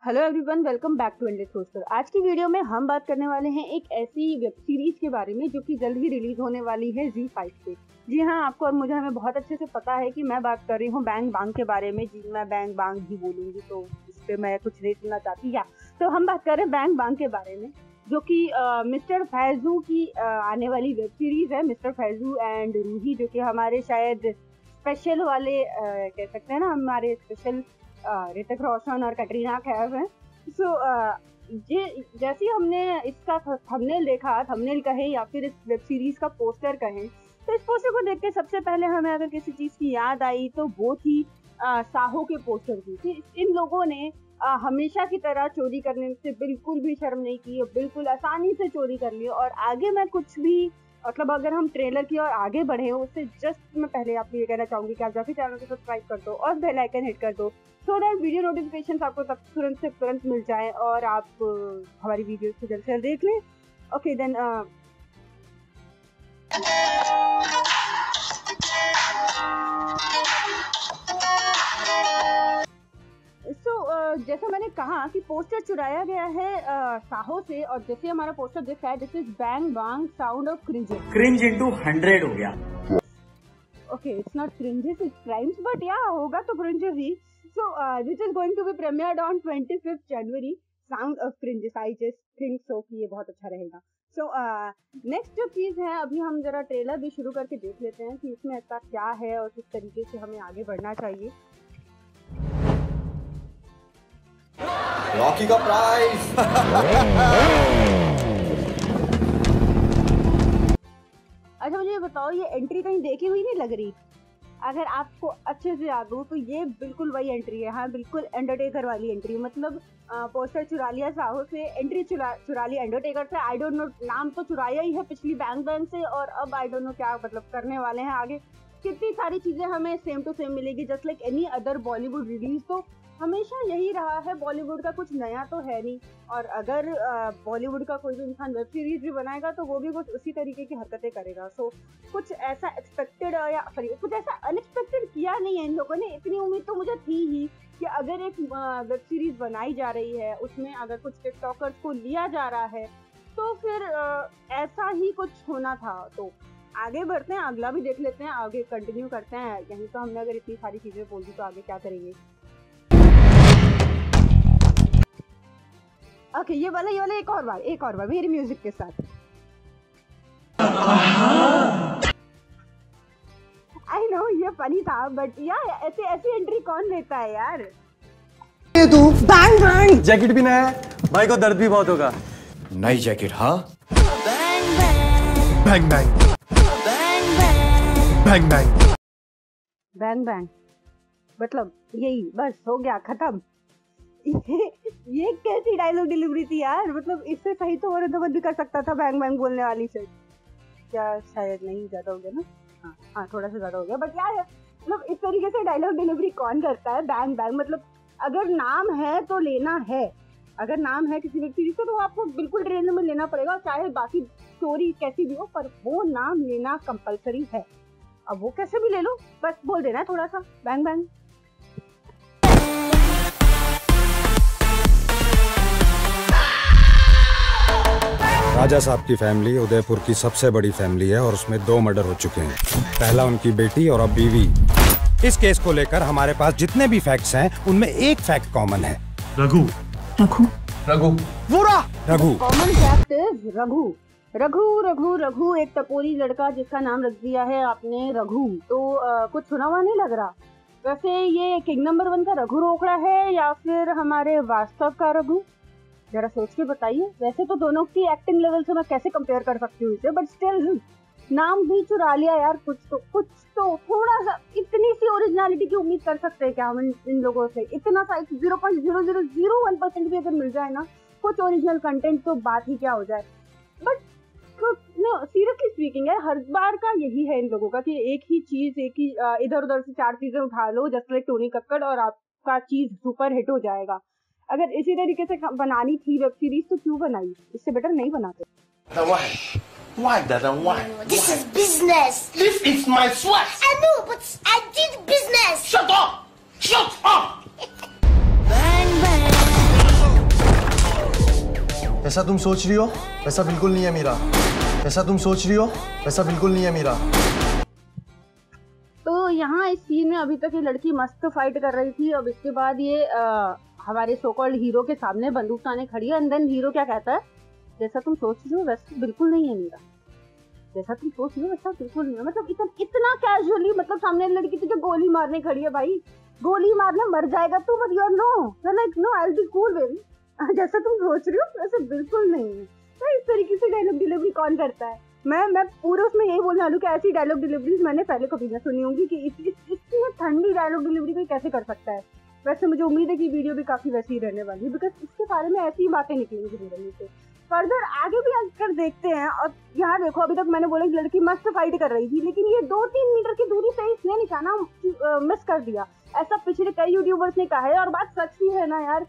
Hello everyone, welcome back to Indian source. आज की video में हम बात करने वाले हैं एक ऐसी वेब सीरीज के बारे में जो कि जल्द ही रिलीज होने वाली है ZEE5 पे। जी हाँ, आपको और मुझे हमें बहुत अच्छे से पता है कि मैं बात कर रही हूँ बैंग बांग के बारे में। जी, मैं बैंग बांग ही बोलूँगी तो इस पर मैं कुछ नहीं सुनना चाहती। या तो हम बात कर रहे हैं बैंग बांग के बारे में, जो कि मिस्टर फैजू की आने वाली वेब सीरीज है। मिस्टर फैजू एंड रूही, जो कि हमारे शायद स्पेशल वाले कह सकते हैं ना, हमारे स्पेशल ऋतिक रोशन और कटरीना कैफ है। सो जैसे ही हमने इसका थंबनेल देखा, थंबनेल कहे या फिर इस वेब सीरीज का पोस्टर कहें, तो इस पोस्टर को देख के सबसे पहले हमें अगर किसी चीज की याद आई तो वो थी साहो के पोस्टर की। इन लोगों ने हमेशा की तरह चोरी करने से बिल्कुल भी शर्म नहीं की, बिल्कुल आसानी से चोरी कर ली। और आगे मैं कुछ भी मतलब अगर हम ट्रेलर की और आगे बढ़े उससे जस्ट मैं पहले आपको ये कहना चाहूंगी कि आप जाके चैनल को सब्सक्राइब कर दो और बेल आइकन हिट कर दो, सो दैट वीडियो नोटिफिकेशन आपको तब तुरंत से तुरंत मिल जाए और आप हमारी वीडियो को जल्द से जल्द देख लें। ओके देन जैसे मैंने कहा कि पोस्टर चुराया गया है साहो से, और जैसे हमारा पोस्टर दिखा है, this is bang bang sound of cringe into 100 हो गया। Okay, it's not cringes, it's crimes, but या होगा तो क्रिंजेस ही। So this is going to be premiered on 25 January. Sound of cringes, I just think so कि ये बहुत अच्छा रहेगा। सो नेक्स्ट जो चीज है, अभी हम जरा ट्रेलर भी शुरू करके देख लेते हैं कि इसमें ऐसा क्या है और किस तरीके से हमें आगे बढ़ना चाहिए। रॉकी का प्राइस। अच्छा मुझे बताओ, ये एंट्री कहीं देखी हुई नहीं लग रही? अगर आपको अच्छे से याद हो तो ये बिल्कुल वही एंट्री है। हाँ, बिल्कुल अंडरटेकर वाली एंट्री। मतलब पोस्टर चुरा लिया साहो से, एंट्री चुरा लिया अंडरटेकर से। आई डोंट नो, नाम तो चुराया ही है पिछली बैंग बैंग से, और अब आई डोंट नो क्या मतलब करने वाले हैं आगे। कितनी सारी चीजें हमें सेम टू सेम मिलेगी, just like any other Bollywood release. तो हमेशा यही रहा है, बॉलीवुड का कुछ नया तो है नहीं। और अगर बॉलीवुड का कोई भी इंसान वेब सीरीज भी बनाएगा तो वो भी कुछ उसी तरीके की हरकतें करेगा। सो कुछ ऐसा एक्सपेक्टेड या कुछ ऐसा अनएक्सपेक्टेड किया नहीं है इन लोगों ने। इतनी उम्मीद तो मुझे थी ही कि अगर एक वेब सीरीज बनाई जा रही है, उसमें अगर कुछ टिकटॉकर्स को लिया जा रहा है तो फिर ऐसा ही कुछ होना था। तो आगे बढ़ते हैं, अगला भी देख लेते हैं, आगे कंटिन्यू करते हैं। यहीं तो हमने अगर इतनी सारी चीजें बोल दी तो आगे क्या करेंगे। ओके, ये वाला एक और बार मेरी म्यूजिक के साथ। आई नो ये फनी था, बट यार ऐसी एंट्री कौन लेता है यार। ये तू बैंग बैंग जैकेट भी नया है, भाई को दर्द भी बहुत होगा। नई जैकेट? हाँ। Bang bang bang bang bang bang मतलब यही बस हो गया, खत्म। ये कैसी डायलॉग डिलीवरी थी यार। मतलब इससे सही तो और भी कर सकता था बैंग बैंग बोलने वाली से। क्या शायद नहीं, ज्यादा हो गया ना? हाँ थोड़ा सा ज्यादा हो गया, बट यार मतलब इस तरीके से डायलॉग डिलीवरी कौन करता है? बैंग बैंग मतलब अगर नाम है तो लेना है। अगर नाम है किसी वेब सीरीज का तो आपको बिल्कुल ट्रेंड में लेना पड़ेगा, चाहे बाकी स्टोरी कैसी भी हो, पर वो नाम लेना कंपलसरी है। अब वो कैसे भी ले लो, बस बोल देना है थोड़ा सा बैंग बैंग। राजा साहब की फैमिली उदयपुर की सबसे बड़ी फैमिली है और उसमें 2 मर्डर हो चुके हैं। पहला उनकी बेटी और अब बीवी। इस केस को लेकर हमारे पास जितने भी फैक्ट्स हैं उनमें एक फैक्ट कॉमन है। रघु रघु रघु पूरा Raghu. Common fact is Raghu. Raghu Raghu Raghu एक टपोरी लड़का जिसका नाम रख दिया है आपने रघु। तो कुछ सुना हुआ नहीं लग रहा। वैसे ये किंग नंबर 1 का रघु रोकड़ा है या फिर हमारे वास्तव का रघु? जरा सोच के बताइए। वैसे तो दोनों की एक्टिंग लेवल से मैं कैसे कंपेयर कर सकती हूँ इसे, बट स्टिल नाम भी चुरा लिया यार। कुछ तो थोड़ा सा इतनी सी ओरिजिनलिटी की उम्मीद कर सकते हैं क्या हम इन लोगों से? इतना सा 0.0001% भी अगर मिल जाए ना कुछ ओरिजिनल कंटेंट, तो बात ही क्या हो जाए। बट सीरियसली स्पीकिंग है, हर बार का यही है इन लोगों का कि एक ही चीज, एक ही इधर उधर से 4 चीजें उठा लो जस्ट लाइक टोनी कक्कड़ और आपका चीज सुपर हिट हो जाएगा। अगर इसी तरीके से बनानी थी वेब सीरीज तो क्यों बनाई? इससे बेटर नहीं बनाते। Why, Dada? Why? This is business. This is my sweat. I know, but I did business. Shut up! Shut up! Bang bang. ऐसा तुम सोच रही हो वैसा बिल्कुल नहीं है मीरा। ऐसा तुम सोच रही हो वैसा बिल्कुल नहीं है मीरा। तो यहाँ इस सीन में अभी तक ये लड़की मस्त फाइट कर रही थी। अब इसके बाद ये हमारे सो कॉल्ड हीरो के सामने बंदूक ताने खड़ी है। एंड देन हीरो क्या कहता है, जैसा तुम सोच रही हो वैसा बिल्कुल नहीं है मीरा। जैसा तुम सोच रही हो वैसा बिल्कुल नहीं है। मतलब इतना कैजुअली, मतलब सामने लड़की तुझे गोली मारने खड़ी है भाई, गोली मारने मर जाएगा तू, but you are no, you are like no, I will be cool baby. जैसा तुम सोच रही हो वैसे बिल्कुल नहीं है। तो इस तरीके से डायलॉग डिलीवरी कौन करता है? मैं पूरे उसमें यही बोलने वाली हूँ कि ऐसी डायलॉग डिलीवरीज मैंने पहले कभी ना सुनी होंगी कि इतनी ठंडी डायलॉग डिलीवरी कोई कैसे कर सकता है। वैसे मुझे उम्मीद है कि वीडियो भी काफी वैसी ही रहने वाली है, बिकॉज इसके बारे में ऐसी ही बातें निकलेंगी वीडियो से। फर्दर आगे भी आकर देखते हैं। और यहाँ देखो, अभी तक मैंने बोला कि लड़की मस्त फाइट कर रही थी, लेकिन ये 2-3 मीटर की दूरी से इसने निशाना मिस कर दिया। ऐसा पिछले कई यूट्यूबर्स ने कहा है, और बात सच भी है ना यार।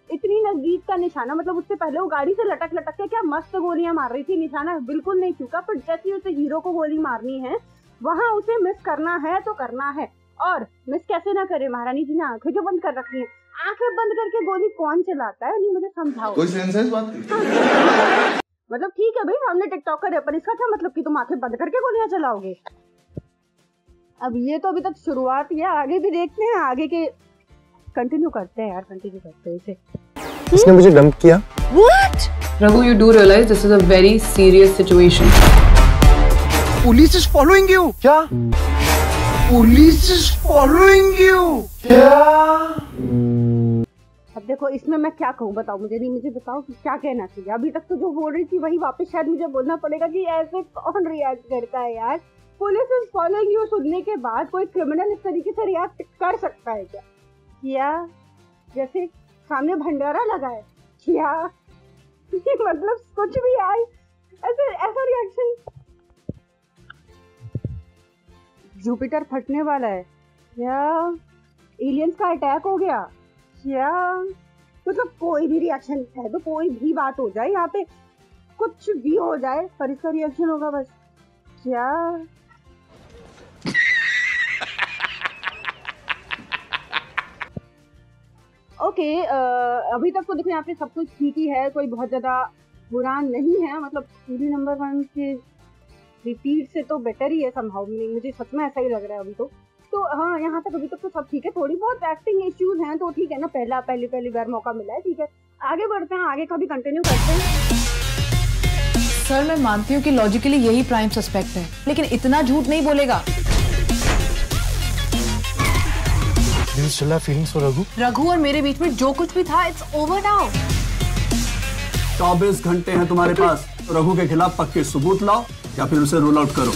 इतनी नजदीक का निशाना, मतलब उससे पहले वो गाड़ी से लटक के क्या मस्त गोलियां मार रही थी, निशाना बिल्कुल नहीं चूका। पर जैसे उसे हीरो को गोली मारनी है, वहां उसे मिस करना है तो करना है। और मिस कैसे ना करे, महारानी जी ने आंखें जो बंद कर रखी हैं, आंखें बंद करके गोली कौन चलाता है, नहीं मुझे समझाओ। कोई सेंस है इस बात की? मतलब ठीक है भाई, हमने टिकटॉकर है, पर इसका क्या मतलब कि तुम आंखें बंद करके गोलियां चलाओगे? अब ये तो अभी तक शुरुआत है, आगे भी देखते हैं। आगे के कंटिन्यू करते हैं यार, कंटिन्यू करते हैं इसे। इसने मुझे डंप किया। What? Raghu, you do realize this is a very serious situation. Police is following you. क्या? Police is following you. क्या? अब देखो इसमें मैं क्या कहूँ, बताओ मुझे बताओ कि क्या कहना चाहिए। अभी तक तो जो बोल रही थी वही वापस शायद मुझे बोलना पड़ेगा कि ऐसे कौन रिएक्ट करता है यार। पुलिस इज फॉलोइंग यू सुनने के बाद कोई क्रिमिनल इस तरीके से रिएक्ट कर सकता है क्या? जैसे सामने भंडारा लगा है क्या? मतलब कुछ भी आए ऐसा रिएक्शन। जुपिटर फटने वाला है क्या? एलियंस का अटैक हो गया क्या? मतलब कोई भी रिएक्शन है तो कोई भी बात हो जाए, यहाँ पे कुछ भी हो जाए, पर इसका रिएक्शन होगा बस क्या? ओके, अभी तक तो देखो यहाँ पे सब कुछ ठीक ही है, कोई बहुत ज्यादा बुरा नहीं है। मतलब सीरीज नंबर 1 के रिपीट से तो बेटर ही है समहाउ, मुझे सच में ऐसा ही लग रहा है अभी तो हाँ, यहाँ तक अभी तक तो सब ठीक है। थोड़ी बहुत एक्टिंग इश्यूज हैं तो ठीक है ना, पहली बार मौका मिला है, ठीक है। आगे बढ़ते हैं, आगे का भी कंटिन्यू करते हैं। सर मैं मानती हूँ कि लॉजिकली यही प्राइम सस्पेक्ट है, लेकिन इतना झूठ नहीं बोलेगा। फीलिंग्स फॉर रघु और मेरे बीच में जो कुछ भी था, इट्स ओवर नाउ। 24 घंटे हैं तुम्हारे पास, तो रघु के खिलाफ पक्के सबूत लाओ या फिर उसे रूल आउट करो।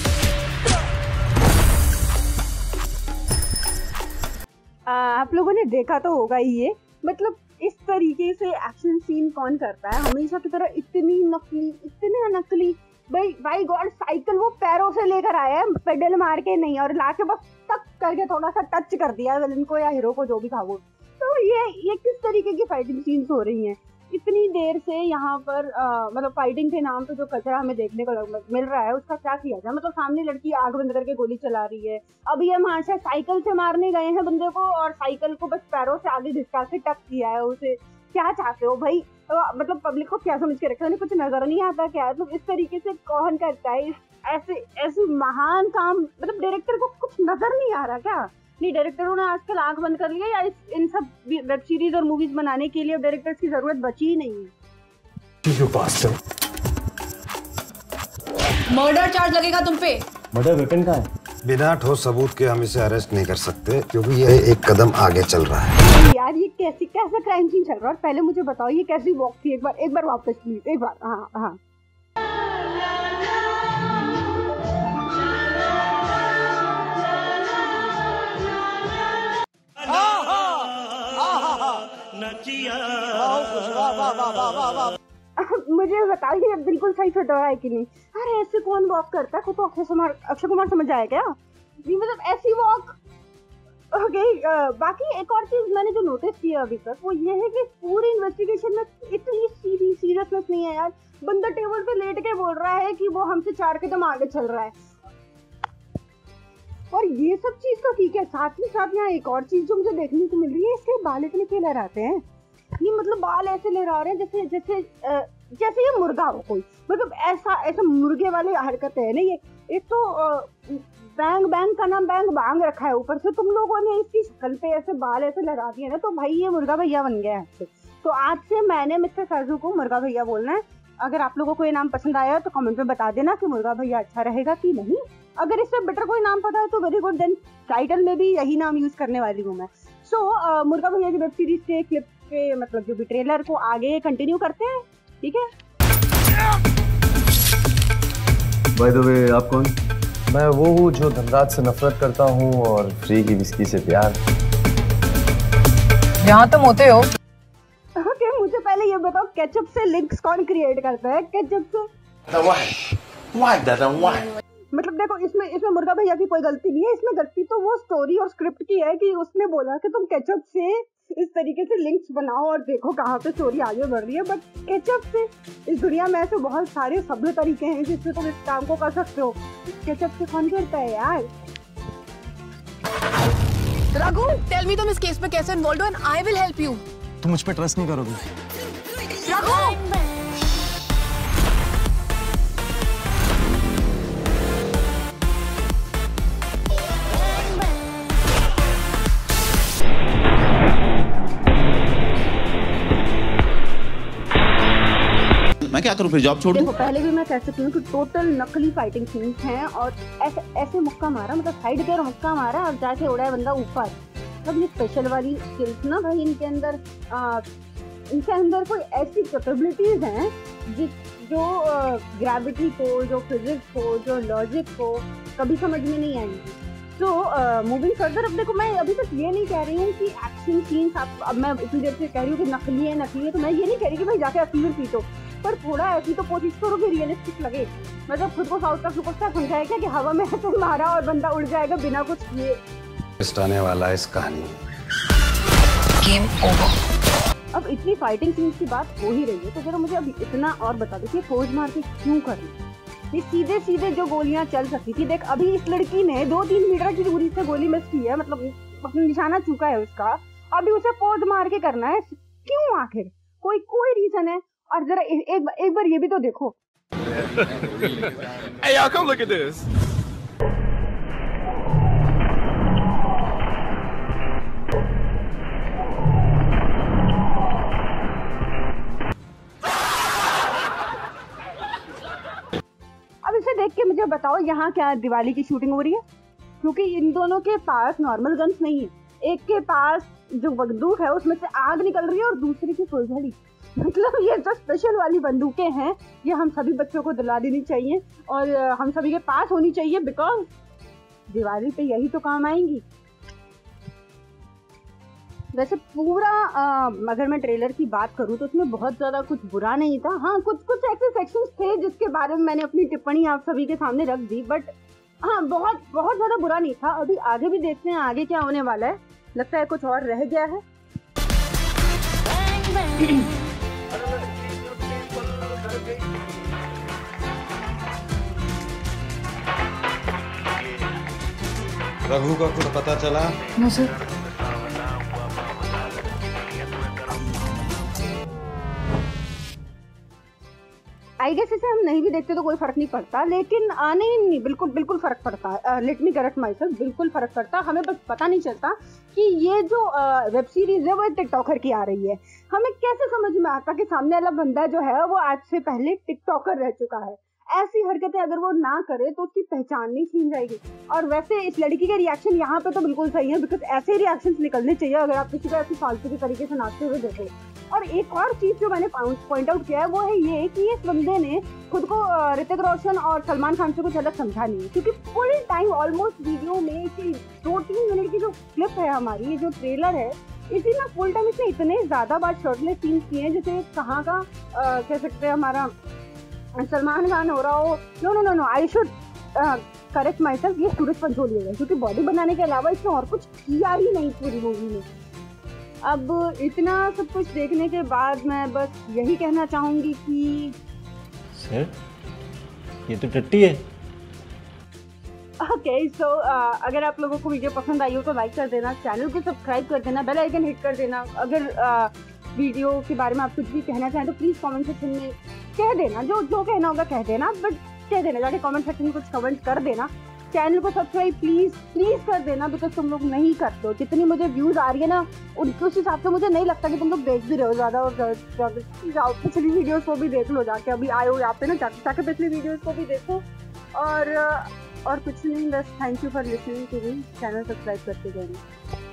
आप लोगों ने देखा तो होगा ही ये, मतलब इस तरीके से एक्शन सीन कौन करता है हमेशा की तरह? इतने नकली भाई गॉड, साइकिल वो पैरों से लेकर आया है, पेडल मार के नहीं, और लाके बस टच करके थोड़ा सा टच कर दिया विलन को या हीरो को, जो भी था वो। तो ये किस तरीके की फाइटिंग सीन्स हो रही हैं इतनी देर से यहाँ पर? मतलब फाइटिंग के नाम पे जो कचरा हमें देखने को मिल रहा है उसका क्या किया जाए? मतलब सामने लड़की आग बंद करके गोली चला रही है, अब ये महाशय साइकिल से मारने गए हैं बंदे को, और साइकिल को बस पैरों से आगे घिसका के टच किया है उसे। क्या चाहते हो भाई? मतलब पब्लिक को क्या समझ के रखा है? कुछ नजर नहीं आता क्या? तो इस तरीके से कौन करता है ऐसे महान काम? मतलब डायरेक्टर को कुछ नजर नहीं आ रहा क्या? नहीं, डायरेक्टरों ने आजकल आंख बंद कर लिया, या इन सब वेब सीरीज और मूवीज बनाने के लिए डायरेक्टर्स की जरूरत बची ही नहीं है। मर्डर चार्ज लगेगा तुम पे। मर्डर वेपन का है। बिना ठोस सबूत के हम इसे अरेस्ट नहीं कर सकते, क्योंकि ये एक कदम आगे चल रहा है। यार ये कैसा क्राइम सीन चल रहा है? और पहले मुझे बताओ ये कैसी वॉक थी? एक बार वापस प्लीज, एक बार। हाँ मुझे बताइए बिल्कुल सही फिट हो रहा है कि नहीं? अरे ऐसे कौन वॉक करता है? तो अक्षय कुमार समझ आया क्या? नहीं मतलब ऐसी वॉक। ओके, बाकी एक और चीज मैंने जो नोटिस किया अभी तक वो ये है कि पूरी इन्वेस्टिगेशन में इतनी सीरियसनेस नहीं है यार। बंदा टेबल पे लेट के बोल रहा है कि वो हमसे 4 कदम आगे चल रहा है, और ये सब चीज तो ठीक है। साथ ही साथ यहाँ एक और चीज जो मुझे देखने को मिल रही है, इसके बाल इतने क्यों लहराते हैं? ये मतलब बाल ऐसे लहरा रहे हैं जैसे जैसे ये मुर्गा हो कोई, मतलब ऐसा मुर्गे वाली हरकतें है ना ये। एक तो बैंग का नाम बैंग बांग रखा है, ऊपर से तुम लोगों ने इसकी शक्ल पे ऐसे बाल ऐसे लगा दिए ना, तो भाई ये मुर्गा भैया बन गया है। तो आज से मैंने मिस्टर फैजू को मुर्गा भैया बोलना है। अगर आप लोगों को ये नाम पसंद आया तो कमेंट में बता देना कि मुर्गा भैया अच्छा रहेगा कि नहीं। अगर इससे बेटर कोई नाम पता है तो वेरी गुड, देन टाइटल में भी यही नाम यूज करने वाली हूँ मैं। सो मुर्गा भैया की वेब सीरीज के क्लिप के मतलब जो भी ट्रेलर को आगे कंटिन्यू करते हैं, ठीक है। बाय द वे आप कौन? मैं वो हूँ जो धनराज से नफरत करता हूँ और फ्री की विस्की से प्यार। यहाँ तुम होते हो। ओके, मुझे पहले ये बताओ केचप से लिंक्स कौन क्रिएट करता है? केचप से Why, Dada, why? मतलब देखो इसमें मुर्गा भैया की कोई गलती नहीं है। इसमें गलती तो वो स्टोरी और स्क्रिप्ट की है कि उसने बोला कि तुम केचप से इस तरीके से लिंक्स बनाओ और देखो कहाँ पे स्टोरी आगे बढ़ रही है। बट केचप से इस दुनिया में ऐसे बहुत सारे सभ्य तरीके हैं जिससे तुम इस काम को कर सकते हो। केचप से कौन करता है यार? रघु, टेल मी तुम इस केस में कैसे इन्वॉल्व हो and I will help you. तुम मुझ पे ट्रस्ट नहीं करोगे। रघु! मैं क्या करूं फिर, जॉब छोड़ दूं? देखो पहले भी मैं कह सकती हूँ कि टोटल नकली फाइटिंग सीन्स हैं और ऐसे मुक्का मारा, मतलब साइड पे मुक्का मारा और जाके उड़ा है बंदा ऊपर। मतलब ये स्पेशल वाली स्किल्स ना भाई इनके अंदर कोई ऐसी कैपेबिलिटीज हैं जो ग्रेविटी को, जो फिजिक्स को, जो लॉजिक को कभी समझ में नहीं आएंगी। तो मूविंग फर्दर, अब देखो मैं अभी तक ये नहीं कह रही हूँ कि एक्शन सीन्स अब मैं इतनी देर से कह रही हूँ कि नकली है, तो मैं ये नहीं कह रही कि भाई जाके असली में पीटो, पर थोड़ा ऐसी तो कोशिश करो कि रियलिस्टिक लगे। मतलब खुद को साउथ का सुपरस्टार समझाया क्या कि हवा में ऐसे मारा और बंदा उड़ जाएगा बिना कुछ किए। ट्विस्ट आने वाला है इस कहानी में। Game over. अब इतनी फाइटिंग सीन्स की बात हो ही रही है तो जरा मुझे अब इतना और बता दो कि खोज मार के क्यों करना? ये सीधे सीधे जो गोलियां चल सकती थी, देख अभी इस लड़की ने 2-3 मीटर की दूरी से गोली मिस की है, मतलब अपना निशाना चूका है उसका, अभी उसे पोज मार के करना है क्यों? आखिर कोई रीजन है? और जरा एक बार ये भी तो देखो। Hey, y'all, come look at this. अब इसे देख के मुझे बताओ यहाँ क्या दिवाली की शूटिंग हो रही है? क्योंकि इन दोनों के पास नॉर्मल गन्स नहीं है। एक के पास जो बंदूक है उसमें से आग निकल रही है और दूसरे की फुलझड़ी। मतलब ये जो स्पेशल वाली बंदूकें हैं ये हम सभी बच्चों को दिला देनी चाहिए और हम सभी के पास होनी चाहिए, बिकॉज दिवाली पे यही तो काम आएंगी। वैसे पूरा अगर मैं ट्रेलर की बात करूँ तो उसमें बहुत ज्यादा कुछ बुरा नहीं था। हाँ, कुछ ऐसे सेक्शंस थे जिसके बारे में मैंने अपनी टिप्पणी आप सभी के सामने रख दी, बट हाँ बहुत ज्यादा बुरा नहीं था। अभी आगे भी देखते हैं आगे क्या होने वाला है। लगता है कुछ और रह गया है। रघु का कुछ पता चला? No sir. आई गेस इसे हम नहीं भी देखते तो कोई फर्क नहीं पड़ता, लेकिन नहीं बिल्कुल फर्क पड़ता है। Let me correct my self, बिल्कुल फर्क पड़ता। हमें बस पता नहीं चलता कि ये जो वेब सीरीज है वो टिकटॉकर की आ रही है। हमें कैसे समझ में आता कि सामने वाला बंदा जो है वो आज से पहले टिकटॉकर रह चुका है। ऐसी हरकतें अगर वो ना करे तो उसकी पहचान नहीं छीन जाएगी। और वैसे इस लड़की के रिएक्शन यहाँ पे तो बिल्कुल सही है, बिकॉज ऐसे रिएक्शंस निकलने चाहिए अगर आप किसी को ऐसी फालतू के तरीके से नाचते हुए देखो। और एक और चीज जो मैंने पॉइंट आउट किया है वो है ये कि इस बंदे ने खुद को ऋतिक रोशन और सलमान खान से कुछ अलग समझा नहीं है, क्योंकि फुल टाइम ऑलमोस्ट वीडियो में 2-3 मिनट की जो क्लिप है हमारी, ये जो ट्रेलर है, इसी में फुल टाइम इसने इतने ज्यादा बार शर्टलेस सीन्स किए हैं जैसे कहाँ का कह सकते हैं हमारा सलमान खान हो रहा हो। No I should correct myself, ये सूरज पंचोली है, क्योंकि बॉडी बनाने के अलावा इसने और कुछ किया ही नहीं पूरी मूवी में। अब इतना सब कुछ देखने के बाद मैं बस यही कहना चाहूंगी कि सर ये तो टट्टी है। ओके, सो अगर आप लोगों को वीडियो पसंद आई हो तो लाइक कर देना, चैनल को सब्सक्राइब कर देना, बेल आइकन हिट कर देना। अगर वीडियो के बारे में आप कुछ भी कहना चाहें तो प्लीज़ कमेंट सेक्शन में कह देना, जो कहना होगा कह देना, बट कह देना, जाके कमेंट सेक्शन में कुछ कमेंट कर देना। चैनल को सब्सक्राइब प्लीज कर देना, बिकॉज तुम लोग नहीं करते हो। जितनी मुझे व्यूज आ रही है ना, उस हिसाब से मुझे नहीं लगता कि तुम लोग देख भी रहे हो ज़्यादा। और जाओ पिछली वीडियोस को भी देख लो जाके, अभी आए हो यहाँ पे ना, जाके पिछली वीडियोस को भी देखो। और कुछ नहीं, बस thank you for listening to me. Channel subscribe करते जाना।